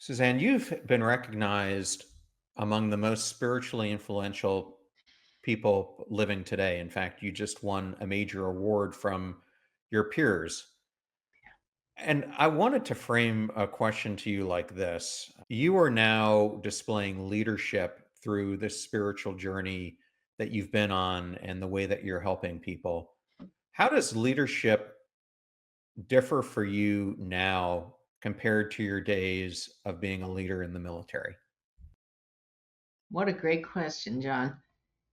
Suzanne, you've been recognized among the most spiritually influential people living today. In fact, you just won a major award from your peers. And I wanted to frame a question to you like this. You are now displaying leadership through this spiritual journey that you've been on and the way that you're helping people. How does leadership differ for you now compared to your days of being a leader in the military? What a great question, John.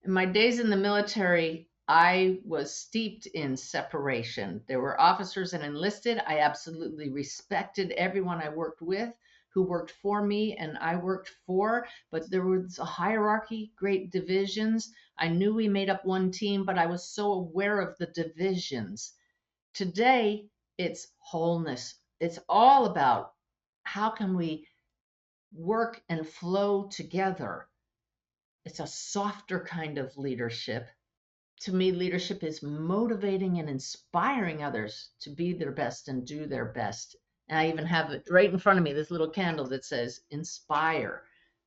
In my days in the military, I was steeped in separation. There were officers and enlisted. I absolutely respected everyone I worked with, who worked for me and I worked for, but there was a hierarchy, great divisions. I knew we made up one team, but I was so aware of the divisions. Today, it's wholeness. It's all about how can we work and flow together. It's a softer kind of leadership. To me, leadership is motivating and inspiring others to be their best and do their best. And I even have it right in front of me, this little candle that says inspire.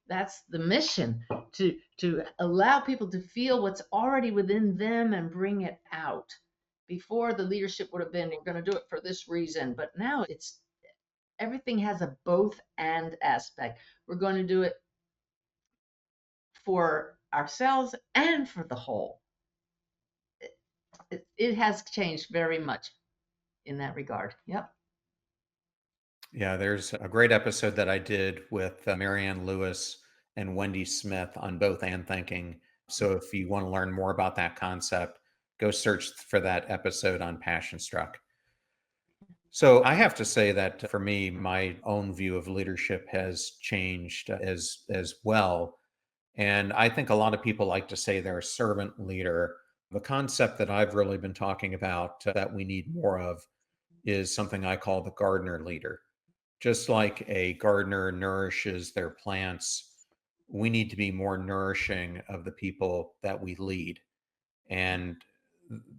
That's the mission, to allow people to feel what's already within them and bring it out. Before, the leadership would have been, we're going to do it for this reason, but now it's everything has a both and aspect. We're going to do it for ourselves and for the whole. It has changed very much in that regard. Yep. Yeah, there's a great episode that I did with Marianne Lewis and Wendy Smith on both and thinking. So if you want to learn more about that concept, go search for that episode on Passion Struck. So I have to say that for me, my own view of leadership has changed as well. And I think a lot of people like to say they're a servant leader. The concept that I've really been talking about that we need more of is something I call the gardener leader. Just like a gardener nourishes their plants, we need to be more nourishing of the people that we lead. And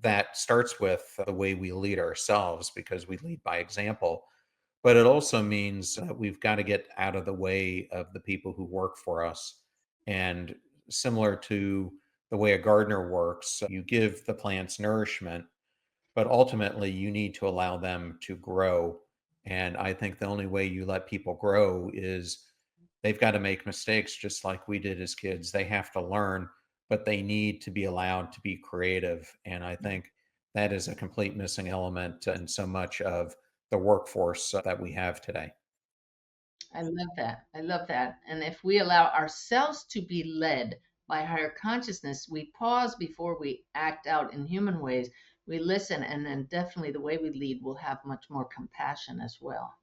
that starts with the way we lead ourselves because we lead by example. But it also means that we've got to get out of the way of the people who work for us. And similar to the way a gardener works, you give the plants nourishment, but ultimately you need to allow them to grow. And I think the only way you let people grow is they've got to make mistakes just like we did as kids. They have to learn, but they need to be allowed to be creative. And I think that is a complete missing element in so much of the workforce that we have today. I love that. I love that. And if we allow ourselves to be led by higher consciousness, we pause before we act out in human ways. We listen, and then definitely the way we lead will have much more compassion as well.